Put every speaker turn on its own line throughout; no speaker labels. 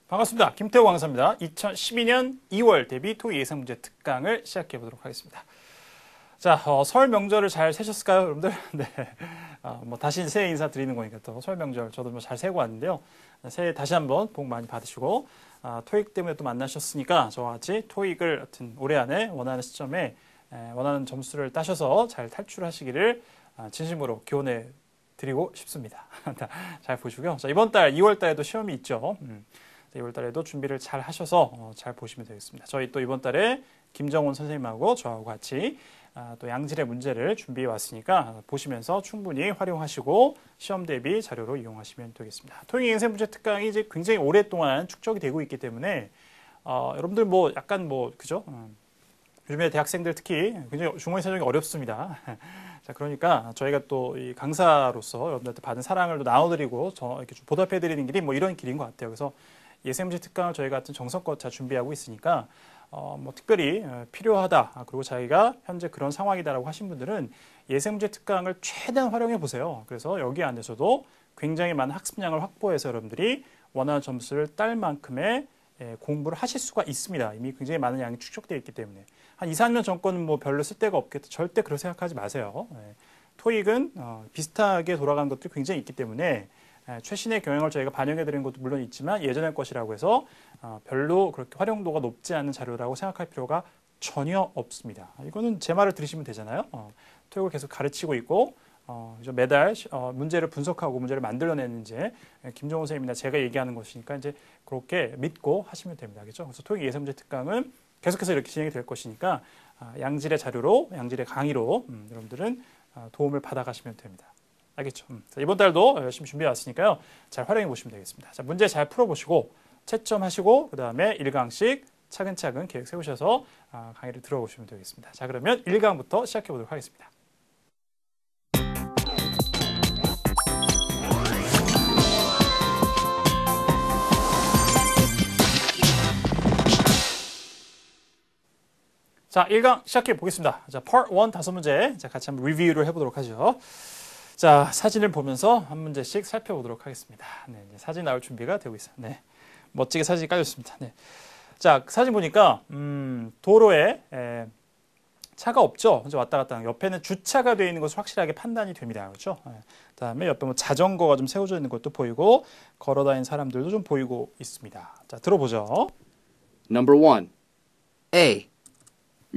반갑습니다. 김태호 강사입니다. 2012년 2월 대비 토익 예상문제 특강을 시작해 보도록 하겠습니다. 자, 설 명절을 잘 세셨을까요, 여러분들? 네. 다시 새해 인사 드리는 거니까 또 설 명절 저도 잘 세고 왔는데요. 새해 다시 한번 복 많이 받으시고, 토익 때문에 또 만나셨으니까 저와 같이 토익을 하여튼 올해 안에 원하는 시점에 원하는 점수를 따셔서 잘 탈출하시기를 진심으로 기원해 드리고 싶습니다. 잘 보시고요. 자, 이번 달 2월 달에도 시험이 있죠. 2월 달에도 준비를 잘 하셔서 잘 보시면 되겠습니다. 저희 또 이번 달에 김정훈 선생님하고 저하고 같이 또 양질의 문제를 준비해 왔으니까 보시면서 충분히 활용하시고 시험 대비 자료로 이용하시면 되겠습니다. 토익 인생 문제 특강이 이제 굉장히 오랫동안 축적이 되고 있기 때문에 여러분들 그죠? 요즘에 대학생들 특히 굉장히 중원의 사정이 어렵습니다. 자, 그러니까 저희가 또 이 강사로서 여러분들한테 받은 사랑을 또 나눠드리고 이렇게 좀 보답해드리는 길이 이런 길인 것 같아요. 그래서 예생문제 특강을 저희가 같은 정성껏 잘 준비하고 있으니까 특별히 필요하다, 그리고 자기가 현재 그런 상황이다라고 하신 분들은 예생문제 특강을 최대한 활용해 보세요. 그래서 여기 안에서도 굉장히 많은 학습량을 확보해서 여러분들이 원하는 점수를 딸 만큼의 공부를 하실 수가 있습니다. 이미 굉장히 많은 양이 축적되어 있기 때문에 한 2, 3년 전거는 별로 쓸데가 없겠다. 절대 그렇게 생각하지 마세요. 토익은 비슷하게 돌아가는 것들이 굉장히 있기 때문에 최신의 경향을 저희가 반영해드리는 것도 물론 있지만 예전의 것이라고 해서 별로 그렇게 활용도가 높지 않은 자료라고 생각할 필요가 전혀 없습니다. 이거는 제 말을 들으시면 되잖아요. 토익을 계속 가르치고 있고 매달 문제를 분석하고 문제를 만들어내는 이제 김정훈 선생님이나 제가 얘기하는 것이니까 이제 그렇게 믿고 하시면 됩니다. 그렇죠? 그래서 토익 예상문제 특강은 계속해서 이렇게 진행이 될 것이니까 양질의 자료로, 양질의 강의로 여러분들은 도움을 받아가시면 됩니다. 알겠죠? 자, 이번 달도 열심히 준비해 왔으니까요. 잘 활용해 보시면 되겠습니다. 자, 문제 잘 풀어보시고 채점하시고 그 다음에 1강씩 차근차근 계획 세우셔서 강의를 들어보시면 되겠습니다. 자, 그러면 1강부터 시작해 보도록 하겠습니다. 자, 1강 시작해 보겠습니다. 자, Part 1 5문제. 자, 같이 한번 리뷰를 해보도록 하죠. 자, 사진을 보면서 한 문제씩 살펴보도록 하겠습니다. 네, 이제 사진 나올 준비가 되고 있어요. 네, 멋지게 사진이 깔렸습니다. 네. 자, 사진 보니까 도로에 차가 없죠. 이제 왔다 갔다 하는 옆에는 주차가 되어 있는 것이 확실하게 판단이 됩니다. 그렇죠? 네. 그다음에 옆에 자전거가 좀 세워져 있는 것도 보이고 걸어다니는 사람들도 좀 보이고 있습니다. 자, 들어보죠.
Number 1. A.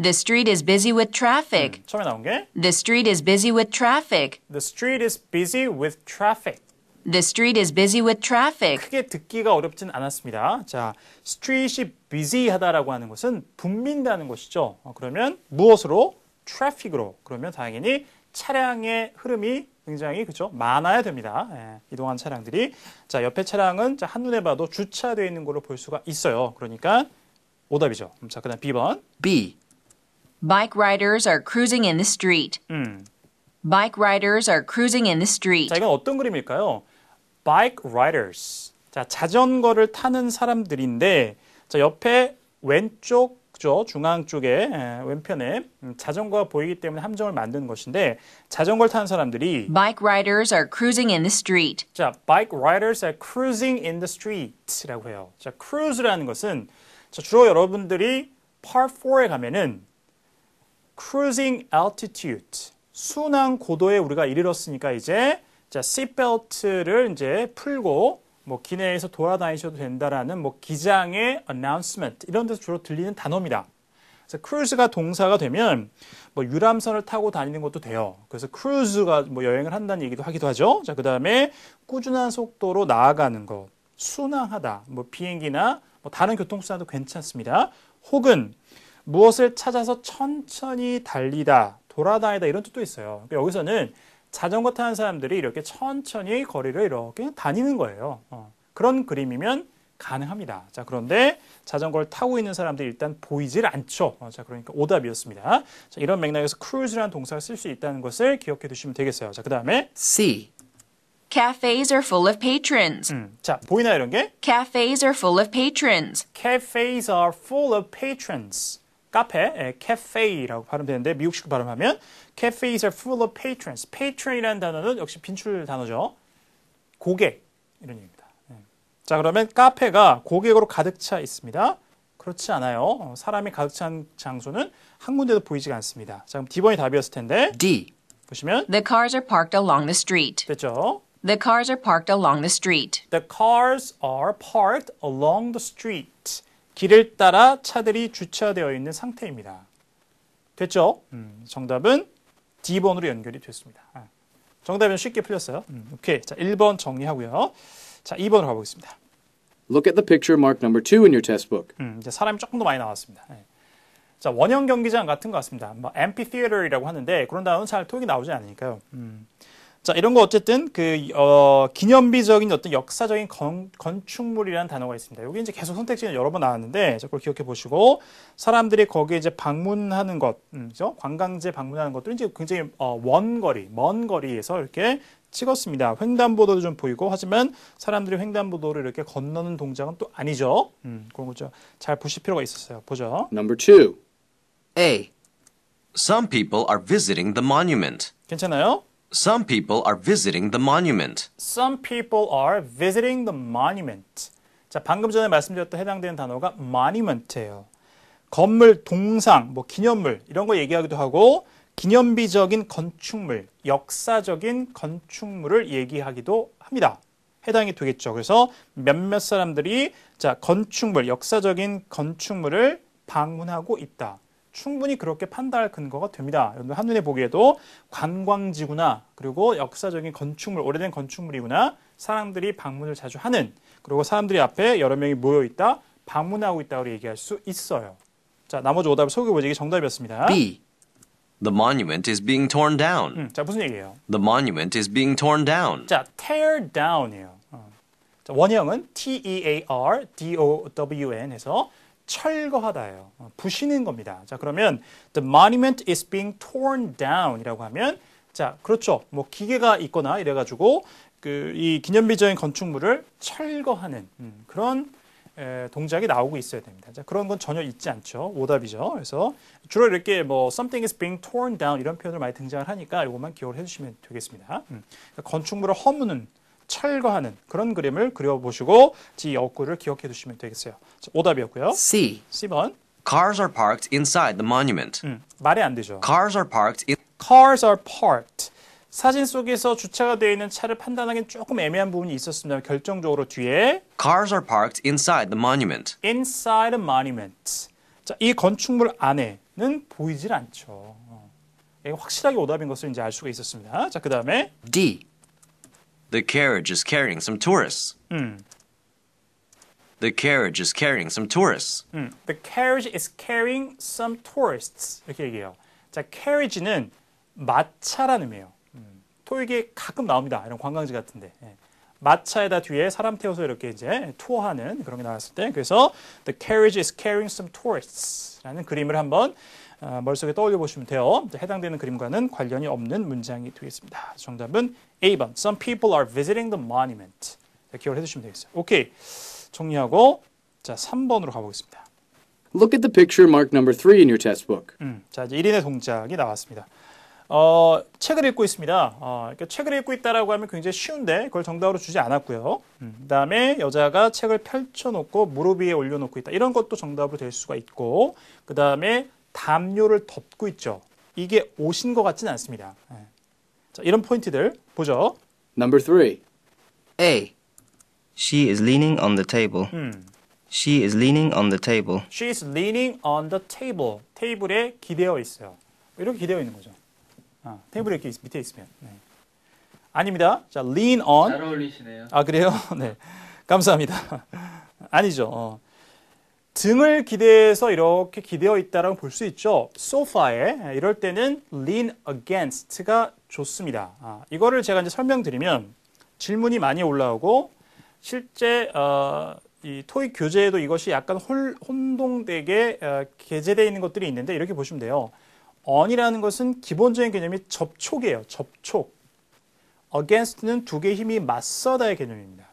The street is busy with traffic.
처음에 나온 게
The street is busy with traffic.
The street is busy with traffic.
The street is busy with traffic.
크게 듣기가 어렵진 않았습니다. 자, street이 busy하다라고 하는 것은 붐빈다는 것이죠. 그러면 무엇으로? traffic으로. 그러면 당연히 차량의 흐름이 굉장히 그죠? 많아야 됩니다. 이동하는 차량들이. 자, 옆에 차량은 한눈에 봐도 주차되어 있는 걸로 볼 수가 있어요. 그러니까 오답이죠. 자, 그다음 B번.
B.
Bike riders are cruising in the street. Bike riders are cruising in the street.
자, 이건 어떤 그림일까요? Bike riders. 자, 자전거를 타는 사람들인데, 자, 옆에 왼쪽, 그죠? 중앙 쪽에, 왼편에 자전거가 보이기 때문에 함정을 만드는 것인데, 자전거를 타는 사람들이
Bike riders are cruising in the street.
자, bike riders are cruising in the street라고 해요. 자, cruise라는 것은 자, 주로 여러분들이 Part 4에 가면은 cruising altitude, 순항 고도에 우리가 이르렀으니까 이제 자, seatbelt를 이제 풀고 기내에서 돌아다니셔도 된다라는 기장의 announcement 이런 데서 주로 들리는 단어입니다. 그래서 cruise가 동사가 되면 유람선을 타고 다니는 것도 돼요. 그래서 cruise가 여행을 한다는 얘기도 하기도 하죠. 자, 그다음에 꾸준한 속도로 나아가는 것, 순항하다, 비행기나 다른 교통수단도 괜찮습니다. 혹은 무엇을 찾아서 천천히 달리다, 돌아다니다 이런 뜻도 있어요. 그러니까 여기서는 자전거 타는 사람들이 이렇게 천천히 거리를 이렇게 다니는 거예요. 그런 그림이면 가능합니다. 자, 그런데 자전거를 타고 있는 사람들이 일단 보이질 않죠. 자, 그러니까 오답이었습니다. 자, 이런 맥락에서 cruise라는 동사를 쓸 수 있다는 것을 기억해 두시면 되겠어요. 자, 그 다음에
C.
Cafes are full of patrons.
자, 보이나요, 이런 게?
Cafes are full of patrons.
Cafes are full of patrons. 카페, cafe라고 발음되는데 미국식 발음하면 cafes are full of patrons. patron이라는 단어는 역시 빈출 단어죠. 고객 이런 얘기입니다. 자, 그러면 카페가 고객으로 가득 차 있습니다. 그렇지 않아요. 사람이 가득 찬 장소는 한 군데도 보이지가 않습니다. 자, 그럼 D번이 답이었을 텐데
D.
보시면
The cars are parked along the street.
됐죠?
The cars are parked along the street.
The cars are parked along the street. 길을 따라 차들이 주차되어 있는 상태입니다. 됐죠? 정답은 D번으로 연결이 됐습니다. 정답은 쉽게 풀렸어요. 오케이. 자, 1번 정리하고요. 자, 2번으로 가보겠습니다.
Look at the picture marked number 2 in your test book.
이제 사람이 조금 더 많이 나왔습니다. 네. 자, 원형 경기장 같은 것 같습니다. 뭐 amphitheater이라고 하는데 그런 단어는 잘 토익이 나오지 않으니까요. 자, 이런 거 어쨌든 기념비적인 어떤 역사적인 건축물이라는 단어가 있습니다. 여기 이제 계속 선택지는 여러 번 나왔는데 그걸 기억해 보시고 사람들이 거기에 이제 방문하는 것, 그죠? 관광지 방문하는 것들은 이제 굉장히 먼 거리에서 이렇게 찍었습니다. 횡단보도도 좀 보이고 하지만 사람들이 횡단보도를 이렇게 건너는 동작은 또 아니죠. 그런 거죠. 잘 보실 필요가 있었어요. 보죠.
Number 2. A.
Some people are visiting the monument.
괜찮아요?
Some people are visiting the monument.
Some people are visiting the monument. 자, 방금 전에 말씀드렸던 해당되는 단어가 monument예요. 건물, 동상, 뭐 기념물 이런 거 얘기하기도 하고 기념비적인 건축물, 역사적인 건축물을 얘기하기도 합니다. 해당이 되겠죠. 그래서 몇몇 사람들이 자, 건축물, 역사적인 건축물을 방문하고 있다. 충분히 그렇게 판단할 근거가 됩니다. 여러분 한눈에 보기에도 관광지구나, 그리고 역사적인 건축물, 오래된 건축물이구나, 사람들이 방문을 자주 하는, 그리고 사람들이 앞에 여러 명이 모여 있다, 방문하고 있다고 얘기할 수 있어요. 자, 나머지 오답을 소개해보지. 이게 정답이었습니다.
B.
The monument is being torn down.
자, 무슨 얘기예요?
The monument is being torn down.
자, tear down이에요. 자, 원형은 T-E-A-R-D-O-W-N 해서 철거하다예요. 부시는 겁니다. 자, 그러면 the monument is being torn down이라고 하면 자, 그렇죠. 뭐 기계가 있거나 이래가지고 이 기념비적인 건축물을 철거하는 그런 동작이 나오고 있어야 됩니다. 자, 그런 건 전혀 있지 않죠. 오답이죠. 그래서 주로 이렇게 뭐 something is being torn down 이런 표현을 많이 등장을 하니까 이것만 기억을 해주시면 되겠습니다. 그러니까 건축물을 허무는, 철거하는 그런 그림을 그려보시고 이 어구를 기억해 두시면 되겠어요. 자, 오답이었고요.
C.
C번.
Cars are parked inside the monument.
말이 안 되죠.
Cars are parked in
Cars are parked. 사진 속에서 주차가 되어 있는 차를 판단하기는 조금 애매한 부분이 있었습니다. 결정적으로 뒤에
Cars are parked inside the monument.
inside a monument. 자, 이 건축물 안에는 보이질 않죠. 이게 확실하게 오답인 것을 이제 알 수가 있었습니다. 자, 그 다음에
D.
The carriage is carrying some tourists. The carriage is carrying some tourists.
The carriage is carrying some tourists. 이렇게 얘기해요. 자, carriage는 마차라는 의미예요. 토익에 가끔 나옵니다. 이런 관광지 같은데. 마차에다 뒤에 사람 태워서 이렇게 이제 투어하는 그런 게 나왔을 때 그래서 The carriage is carrying some tourists 라는 그림을 한번 머릿속에 떠올려 보시면 돼요. 해당되는 그림과는 관련이 없는 문장이 되겠습니다. 정답은 A번. Some people are visiting the monument. 기억을 해두시면 되겠어요. 오케이. 정리하고 자 3번으로 가보겠습니다.
Look at the picture marked number 3 in your test book.
자 이제 1인의 동작이 나왔습니다. 책을 읽고 있습니다. 그러니까 책을 읽고 있다라고 하면 굉장히 쉬운데 그걸 정답으로 주지 않았고요. 그다음에 여자가 책을 펼쳐놓고 무릎 위에 올려놓고 있다. 이런 것도 정답으로 될 수가 있고 그다음에 담요를 덮고 있죠. 이게 옷인 것 같지는 않습니다. 자, 이런 포인트들 보죠.
Number 3. A.
She is leaning on the table. She is leaning on the table.
She is leaning on the table. 테이블에 기대어 있어요. 이렇게 기대어 있는 거죠. 테이블에 이렇게 밑에 있으면. 네. 아닙니다. 자, lean on.
잘 어울리시네요.
아, 그래요? 네. 감사합니다. 아니죠. 등을 기대서 이렇게 기대어 있다라고 볼 수 있죠. 소파에. 이럴 때는 lean against가 좋습니다. 이거를 제가 이제 설명드리면 질문이 많이 올라오고 실제 이 토익 교재에도 이것이 약간 혼동되게 게재되어 있는 것들이 있는데 이렇게 보시면 돼요. on이라는 것은 기본적인 개념이 접촉이에요. 접촉. against는 두 개의 힘이 맞서다의 개념입니다.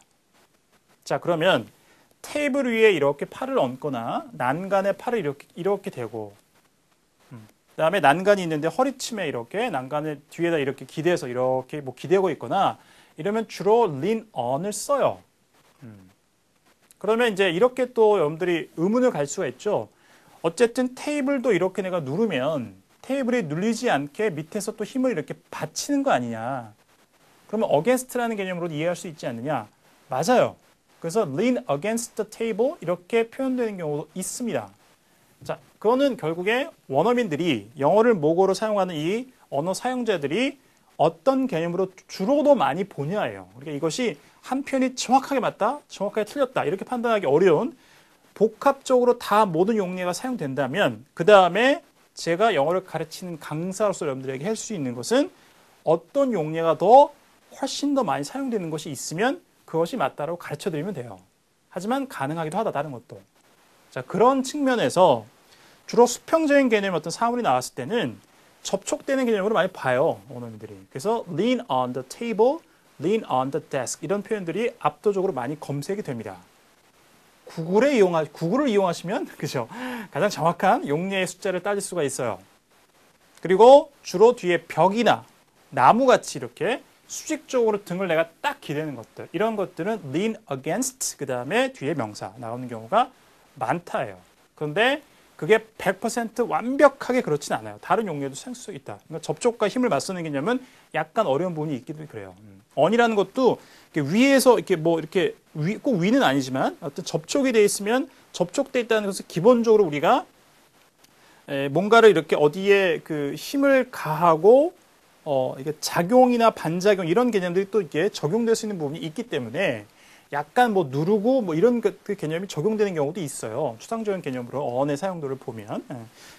자, 그러면 테이블 위에 이렇게 팔을 얹거나 난간에 팔을 이렇게 대고 그다음에 난간이 있는데 허리춤에 이렇게 난간을 뒤에다 이렇게 기대서 이렇게 뭐 기대고 있거나 이러면 주로 lean on을 써요. 그러면 이제 이렇게 또 여러분들이 의문을 갈 수가 있죠. 어쨌든 테이블도 이렇게 내가 누르면 테이블이 눌리지 않게 밑에서 또 힘을 이렇게 받치는 거 아니냐. 그러면 against라는 개념으로 이해할 수 있지 않느냐. 맞아요. 그래서 lean against the table 이렇게 표현되는 경우도 있습니다. 자, 그거는 결국에 원어민들이 영어를 모국어로 사용하는 이 언어 사용자들이 어떤 개념으로 주로도 많이 보냐예요. 그러니까 이것이 한 편이 정확하게 맞다, 정확하게 틀렸다 이렇게 판단하기 어려운 복합적으로 다 모든 용례가 사용된다면 그 다음에 제가 영어를 가르치는 강사로서 여러분들에게 할 수 있는 것은 어떤 용례가 더 훨씬 더 많이 사용되는 것이 있으면 그것이 맞다라고 가르쳐 드리면 돼요. 하지만 가능하기도 하다, 다른 것도. 자, 그런 측면에서 주로 수평적인 개념의 어떤 사물이 나왔을 때는 접촉되는 개념으로 많이 봐요, 원어민들이. 그래서 lean on the table, lean on the desk 이런 표현들이 압도적으로 많이 검색이 됩니다. 구글을 이용하시면 그죠? 가장 정확한 용례의 숫자를 따질 수가 있어요. 그리고 주로 뒤에 벽이나 나무같이 이렇게 수직적으로 등을 내가 딱 기대는 것들 이런 것들은 lean against 그 다음에 뒤에 명사 나오는 경우가 많다예요. 그런데 그게 100% 완벽하게 그렇진 않아요. 다른 용례도 쓸 수 있다. 그러니까 접촉과 힘을 맞서는 개념은 약간 어려운 부분이 있기도 그래요. on이라는 것도 이렇게 위에서 이렇게 뭐 이렇게 꼭 위는 아니지만 어떤 접촉이 돼 있으면 접촉돼 있다는 것은 기본적으로 우리가 뭔가를 이렇게 어디에 그 힘을 가하고 이게 작용이나 반작용 이런 개념들이 또 이게 적용될 수 있는 부분이 있기 때문에 약간 뭐 누르고 뭐 이런 그 개념이 적용되는 경우도 있어요. 추상적인 개념으로 언의 사용도를 보면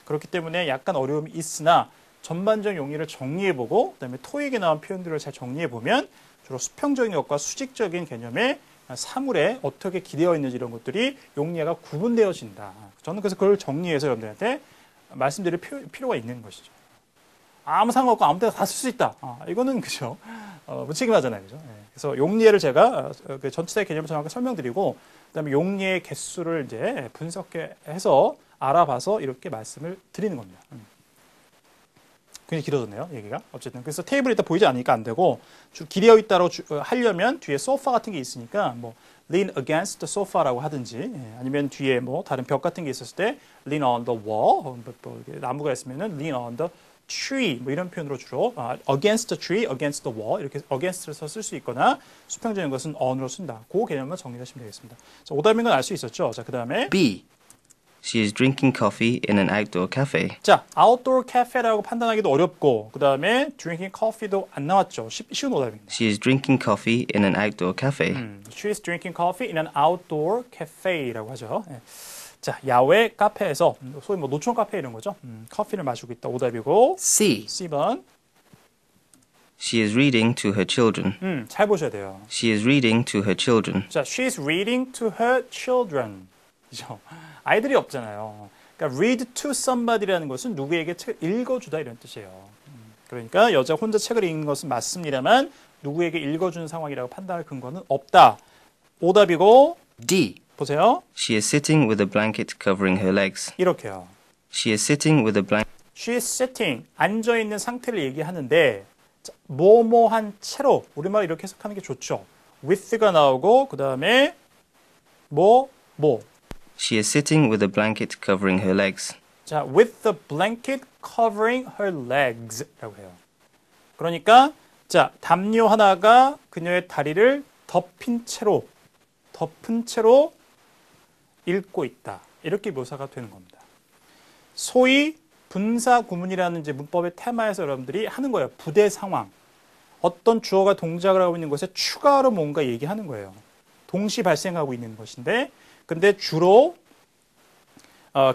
그렇기 때문에 약간 어려움이 있으나 전반적인 용례를 정리해보고 그다음에 토익에 나온 표현들을 잘 정리해보면 주로 수평적인 것과 수직적인 개념의 사물에 어떻게 기대어 있는지 이런 것들이 용례가 구분되어진다. 저는 그래서 그걸 정리해서 여러분들한테 말씀드릴 필요가 있는 것이죠. 아무 상관없고 아무 때나 다 쓸 수 있다. 이거는 그죠. 무책임하잖아요. 그죠. 그래서 용례를 제가 그 전체의 개념을 정확하게 설명드리고 그다음에 용례의 개수를 이제 분석해서 알아봐서 이렇게 말씀을 드리는 겁니다. 굉장히 길어졌네요, 얘기가. 어쨌든 그래서 테이블이 일단 보이지 않으니까 안 되고 기대어 있다로 하려면 뒤에 소파 같은 게 있으니까 뭐 lean against the sofa라고 하든지 아니면 뒤에 뭐 다른 벽 같은 게 있었을 때 lean on the wall 뭐 나무가 있으면은 lean on the tree 뭐 이런 표현으로 주로 against the tree, against the wall 이렇게 against를 쓸 수 있거나 수평적인 것은 on으로 쓴다. 그 개념만 정리하시면 되겠습니다. 자, 오답인 건 알 수 있었죠. 자, 그다음에
B.
She is drinking coffee in an outdoor cafe.
자, outdoor cafe라고 판단하기도 어렵고 그다음에 drinking coffee도 안 나왔죠. 쉬운 오답입니다.
She is drinking coffee in an outdoor cafe.
She is drinking coffee in an outdoor cafe라고 하죠. 자, 야외 카페에서 소위 뭐 노천 카페 이런 거죠. 커피를 마시고 있다. 오답이고
C.
C번
She is reading to her children.
잘 보셔야 돼요.
She is reading to her children.
자, she is reading to her children. 그죠? 아이들이 없잖아요. 그러니까 read to somebody라는 것은 누구에게 책을 읽어주다 이런 뜻이에요. 그러니까 여자 혼자 책을 읽는 것은 맞습니다만 누구에게 읽어주는 상황이라고 판단할 근거는 없다. 오답이고
D.
보세요.
She is sitting with a blanket covering her legs.
이렇게요.
She is sitting with a blanket.
She is sitting. 앉아있는 상태를 얘기하는데 뭐뭐한 채로 우리말 이렇게 해석하는 게 좋죠. with가 나오고 그 다음에 뭐.
She is sitting with a blanket covering her legs.
자, with the blanket covering her legs라고 해요. 그러니까 자, 담요 하나가 그녀의 다리를 덮은 채로 읽고 있다. 이렇게 묘사가 되는 겁니다. 소위 분사 구문이라는 이제 문법의 테마에서 여러분들이 하는 거예요. 부대 상황. 어떤 주어가 동작을 하고 있는 것에 추가로 뭔가 얘기하는 거예요. 동시 발생하고 있는 것인데 근데 주로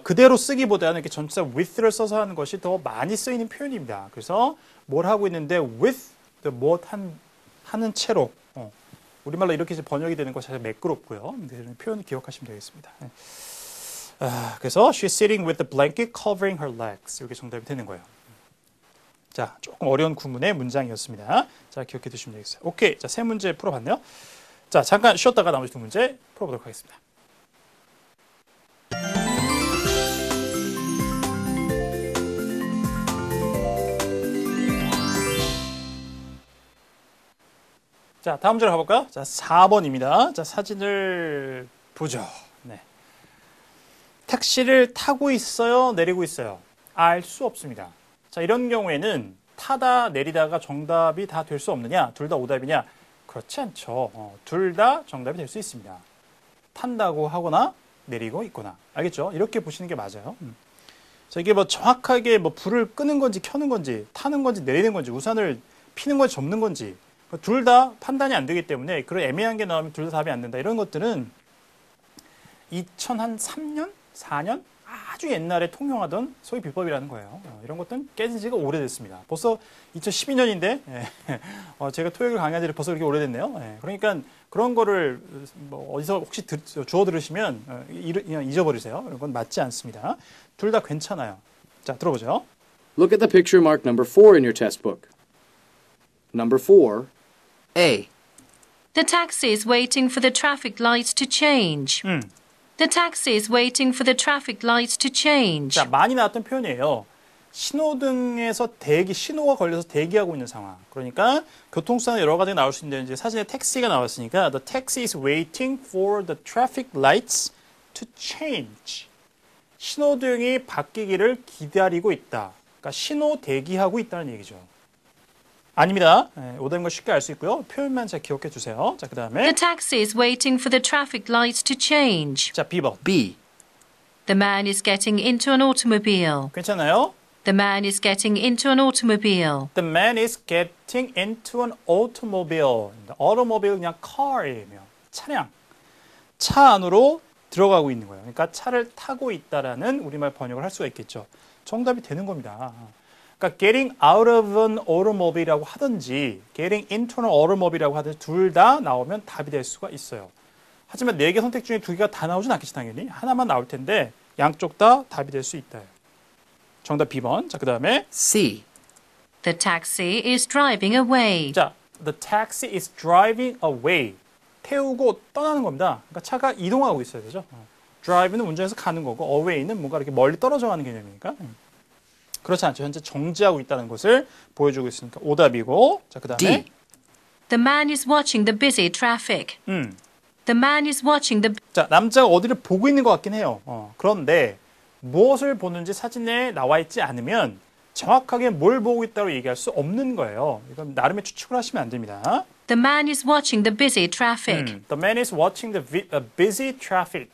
그대로 쓰기보다는 이렇게 전치사 with를 써서 하는 것이 더 많이 쓰이는 표현입니다. 그래서 뭘 하고 있는데 with the 하는 채로 우리말로 이렇게 이제 번역이 되는 것이 사실 매끄럽고요. 표현을 기억하시면 되겠습니다. 그래서 she's sitting with the blanket covering her legs 이렇게 정답이 되는 거예요. 자, 조금 어려운 구문의 문장이었습니다. 자, 기억해 두시면 되겠어요. 오케이, 자, 세 문제 풀어봤네요. 자, 잠깐 쉬었다가 나머지 두 문제 풀어보도록 하겠습니다. 자, 다음 문제로 가볼까요? 자, 4번입니다. 자, 사진을 보죠. 네. 택시를 타고 있어요? 내리고 있어요? 알 수 없습니다. 자, 이런 경우에는 타다 내리다가 정답이 다 될 수 없느냐? 둘 다 오답이냐? 그렇지 않죠. 둘 다 정답이 될 수 있습니다. 탄다고 하거나 내리고 있거나. 알겠죠? 이렇게 보시는 게 맞아요. 자, 이게 뭐 정확하게 뭐 불을 끄는 건지 켜는 건지 타는 건지 내리는 건지 우산을 피는 건지 접는 건지 둘 다 판단이 안 되기 때문에 그런 애매한 게 나오면 둘 다 답이 안 된다. 이런 것들은 2003년? 4년? 아주 옛날에 통용하던 소위 비법이라는 거예요. 이런 것들은 깨진 지가 오래됐습니다. 벌써 2012년인데 제가 토익을 강의한 지를 벌써 그렇게 오래됐네요. 그러니까 그런 거를 뭐 어디서 혹시 주워 들으시면 그냥 잊어버리세요. 이런 건 맞지 않습니다. 둘 다 괜찮아요. 자, 들어보죠.
Look at the picture marked number 4 in your test book. Number 4. A.
The taxi is waiting for the traffic lights to change. The taxi is waiting for the traffic lights to change.
자, 많이 나왔던 표현이에요. 신호등에서 신호가 걸려서 대기하고 있는 상황. 그러니까 교통수단에 여러 가지가 나올 수 있는데 이제 사진에 택시가 나왔으니까 the taxi is waiting for the traffic lights to change. 신호등이 바뀌기를 기다리고 있다. 그러니까 신호 대기하고 있다는 얘기죠. 아닙니다. 오답인 걸 쉽게 알 수 있고요. 표현만 잘 기억해 주세요. 자,
The
그다음에
taxi is waiting for the traffic lights to change.
자, B번.
B.
The man is getting into an automobile.
괜찮아요?
The man is getting into an automobile.
The man is getting into an automobile. automobile 그냥 car이에요. 차량. 차 안으로 들어가고 있는 거예요. 그러니까 차를 타고 있다라는 우리말 번역을 할 수가 있겠죠. 정답이 되는 겁니다. 그러니까 getting out of an automobile이라고 하든지 getting into an automobile이라고 하든지 둘 다 나오면 답이 될 수가 있어요. 하지만 4개 선택 중에 2개가 다 나오진 않겠지 당연히. 하나만 나올 텐데 양쪽 다 답이 될 수 있다. 정답 B번. 자, 그다음에
C.
The taxi is driving away.
자, the taxi is driving away. 태우고 떠나는 겁니다. 그러니까 차가 이동하고 있어야 되죠. drive는 운전해서 가는 거고 away는 뭔가 이렇게 멀리 떨어져 가는 개념이니까. 그렇지 않죠. 현재 정지하고 있다는 것을 보여주고 있으니까 오답이고. 자, 그다음에
D.
The man is watching the busy traffic. The man is watching the
자, 남자가 어디를 보고 있는 것 같긴 해요. 그런데 무엇을 보는지 사진에 나와 있지 않으면 정확하게 뭘 보고 있다고 얘기할 수 없는 거예요. 이건 나름의 추측을 하시면 안 됩니다.
The man is watching the busy traffic.
The man is watching the busy traffic.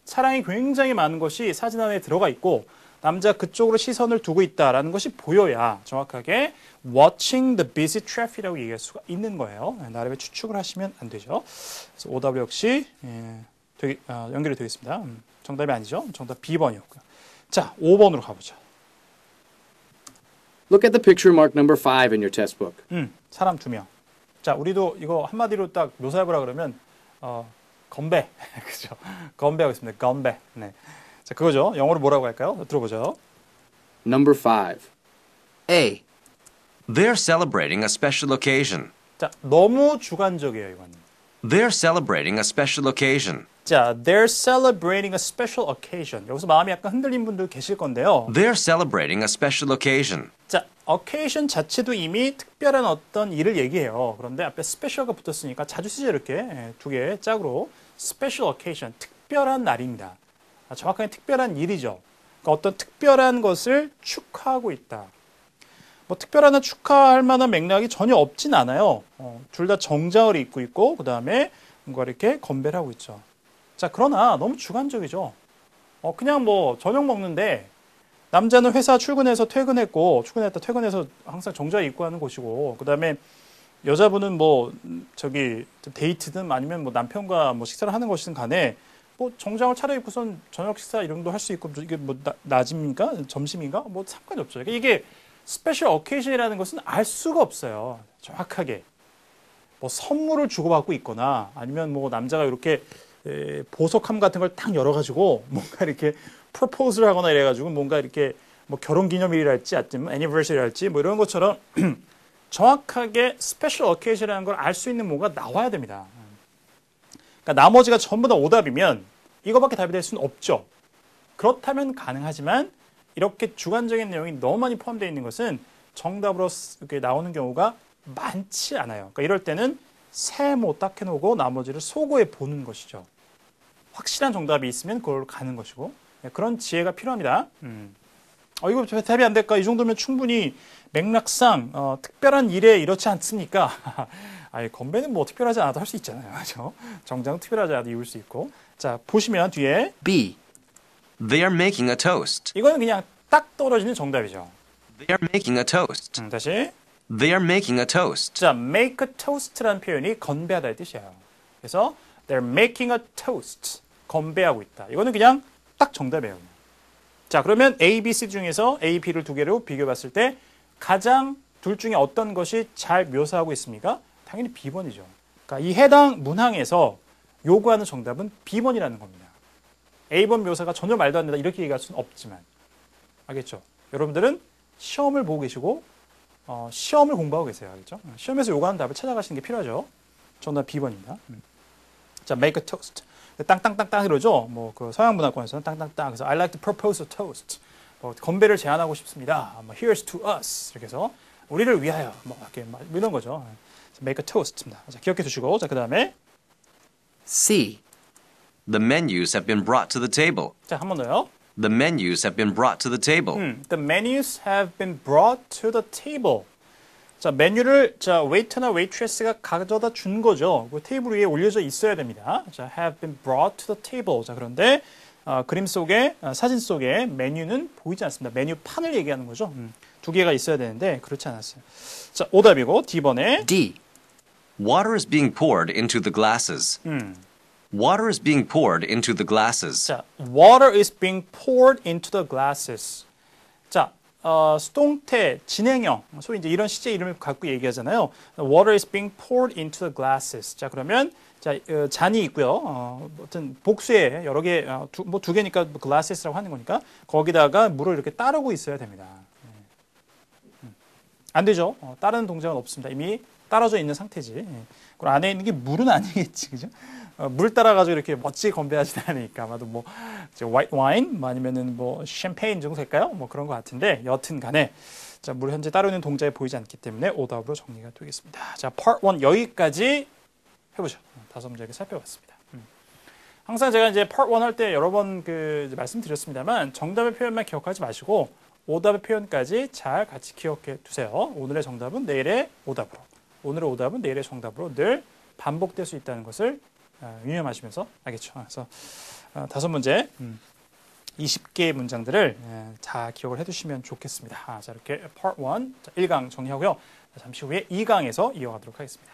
차량이 굉장히 많은 것이 사진 안에 들어가 있고 남자 그쪽으로 시선을 두고 있다라는 것이 보여야 정확하게 watching the busy traffic이라고 얘기할 수가 있는 거예요. 나름의 추측을 하시면 안 되죠. 그래서 OW 역시 연결이 되겠습니다. 정답이 아니죠. 정답 B번이었고요. 자, 5번으로 가보죠.
Look at the picture marked number 5 in your test book.
사람 2명. 자, 우리도 이거 한마디로 딱 묘사해보라 그러면 건배. 그죠? 건배 하겠습니다. 건배. 네. 자, 그거죠. 영어로 뭐라고 할까요? 들어보죠.
Number 5. A.
They're celebrating a special occasion.
자, 너무 주관적이에요, 이건.
They're celebrating a special occasion.
자, they're celebrating a special occasion. 여기서 마음이 약간 흔들린 분들 계실 건데요.
They're celebrating a special occasion.
자, occasion 자체도 이미 특별한 어떤 일을 얘기해요. 그런데 앞에 special가 붙었으니까 자주 쓰죠, 이렇게. 2개 짝으로. special occasion, 특별한 날입니다. 정확하게 특별한 일이죠. 그러니까 어떤 특별한 것을 축하하고 있다. 뭐 특별한 축하할 만한 맥락이 전혀 없진 않아요. 둘 다 정장을 입고 있고 그 다음에 뭔가 이렇게 건배를 하고 있죠. 자, 그러나 너무 주관적이죠. 그냥 뭐 저녁 먹는데 남자는 회사 출근해서 퇴근했고 출근했다 퇴근해서 항상 정장 입고 하는 곳이고 그 다음에 여자분은 뭐 저기 데이트든 아니면 뭐 남편과 뭐 식사를 하는 것이든 간에 뭐 정장을 차려입고선 저녁 식사 이런 거 할 수 있고 이게 뭐 낮입니까? 점심인가? 뭐 상관이 없죠. 그러니까 이게 스페셜 어케이션이라는 것은 알 수가 없어요. 정확하게. 뭐 선물을 주고받고 있거나 아니면 뭐 남자가 이렇게 보석함 같은 걸 딱 열어가지고 뭔가 이렇게 프로포즈를 하거나 이래가지고 뭔가 이렇게 뭐 결혼기념일이랄지 아니면 애니버서리랄지 뭐 이런 것처럼 정확하게 스페셜 어케이션이라는 걸 알 수 있는 뭐가 나와야 됩니다. 그러니까 나머지가 전부 다 오답이면 이거밖에 답이 될 수는 없죠. 그렇다면 가능하지만 이렇게 주관적인 내용이 너무 많이 포함되어 있는 것은 정답으로 이렇게 나오는 경우가 많지 않아요. 그러니까 이럴 때는 세모 딱 해놓고 나머지를 소거해 보는 것이죠. 확실한 정답이 있으면 그걸 가는 것이고 그런 지혜가 필요합니다. 이거 답이 안 될까? 이 정도면 충분히 맥락상 특별한 일에 이렇지 않습니까? 아니, 건배는 뭐 특별하지 않아도 할 수 있잖아요. 그렇죠? 정장은 특별하지 않아도 입을 수 있고. 자, 보시면 뒤에
B.
They are making a toast.
이거는 그냥 딱 떨어지는 정답이죠.
They are making a toast.
다시.
They are making a toast.
자, make a toast라는 표현이 건배하다의 뜻이에요. 그래서 they're making a toast. 건배하고 있다. 이거는 그냥 딱 정답이에요. 자, 그러면 A, B, C 중에서 A, B를 두 개로 비교해 봤을 때 가장 둘 중에 어떤 것이 잘 묘사하고 있습니까? 당연히 B번이죠. 그러니까 이 해당 문항에서 요구하는 정답은 B번이라는 겁니다. A번 묘사가 전혀 말도 안 된다 이렇게 얘기할 수는 없지만 알겠죠? 여러분들은 시험을 보고 계시고 시험을 공부하고 계세요. 알겠죠? 시험에서 요구하는 답을 찾아가시는 게 필요하죠. 정답 B번입니다. 자, make a toast. 땅땅땅땅 이러죠. 뭐 그 서양 문화권에서는 땅땅땅. 그래서 I like to propose a toast. 건배를 제안하고 싶습니다. Here's to us. 이렇게 해서 우리를 위하여 뭐 이렇게 이런 거죠. make a toast입니다. 자, 기억해 두시고 자, 그다음에
C.
The menus have been brought to the table.
자, 한 번 더요.
The menus have been brought to the table.
The menus have been brought to the table. 자, 메뉴를 웨이터나 웨이트레스가 가져다 준 거죠. 그 테이블 위에 올려져 있어야 됩니다. 자, have been brought to the table. 자, 그런데 그림 속에 사진 속에 메뉴는 보이지 않습니다. 메뉴판을 얘기하는 거죠. 두 개가 있어야 되는데 그렇지 않았어요. 자, 오답이고 D번에
D.
Water is being poured into the glasses. Water is being poured into the glasses.
자, water is being poured into the glasses. 자, 수동태, 진행형, 소위 이제 이런 시제 이름을 갖고 얘기하잖아요. Water is being poured into the glasses. 자, 그러면 자, 잔이 있고요. 어떤 복수에 여러 개, 두 개니까 glasses라고 하는 거니까 거기다가 물을 이렇게 따르고 있어야 됩니다. 안 되죠. 따르는 동작은 없습니다. 이미 따라져 있는 상태지. 그 안에 있는 게 물은 아니겠지, 그죠? 물 따라가지고 이렇게 멋지게 건배하지는 않으니까 아마도 뭐 화이트 와인, 아니면은 뭐 샴페인 정도 될까요? 뭐 그런 것 같은데 여튼간에 자, 물 현재 따르는 동작이 보이지 않기 때문에 오답으로 정리가 되겠습니다. 자, Part 1 여기까지 해보죠. 5문제 살펴봤습니다. 항상 제가 이제 Part 1 할 때 여러 번 말씀드렸습니다만 정답의 표현만 기억하지 마시고 오답의 표현까지 잘 같이 기억해 두세요. 오늘의 정답은 내일의 오답으로, 오늘의 오답은 내일의 정답으로 늘 반복될 수 있다는 것을 유념하시면서 알겠죠? 그래서 5문제 20개의 문장들을 다 기억을 해두시면 좋겠습니다. 자, 이렇게 Part 1 1강 정리하고요. 잠시 후에 2강에서 이어가도록 하겠습니다.